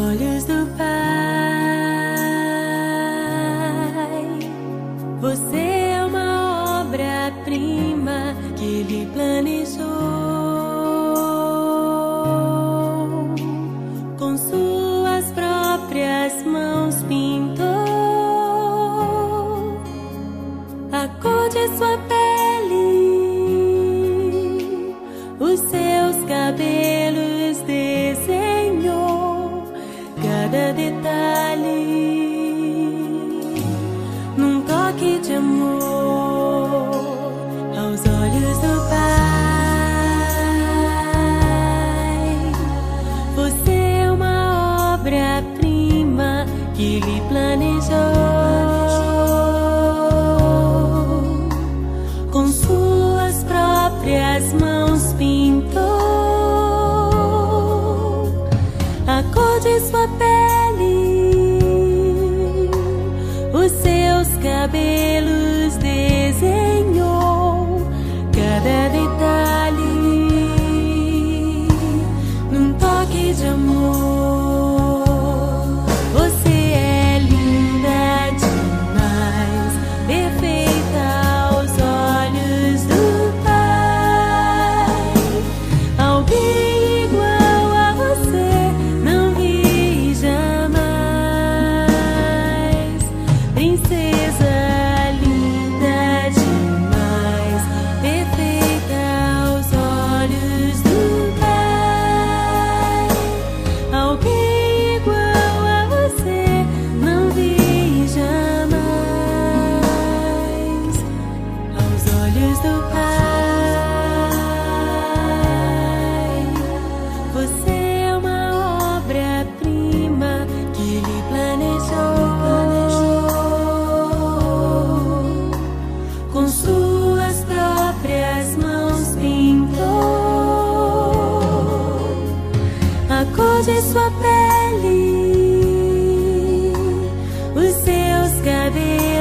olhos do Pai. Você é uma obra-prima que Ele planejou. Com suas próprias mãos pintou a cor de sua pele, os seus cabelos desenhou cada detalhe num toque de amor aos olhos do Pai. Você é uma obra-prima que Ele planejou. Com suas próprias mãos pintou a cor de sua pele, os seus cabelos desenhou cada detalhe num toque de amor. Você é linda demais, perfeita aos olhos do Pai. Alguém igual a você não vi jamais. Princesa linda demais, perfeita aos olhos do Pai. Alguém igual a você não vi jamais aos olhos do Pai. Você é uma obra-prima que Ele planejou. Com suas próprias mãos pintou a cor de sua pele, os seus cabelos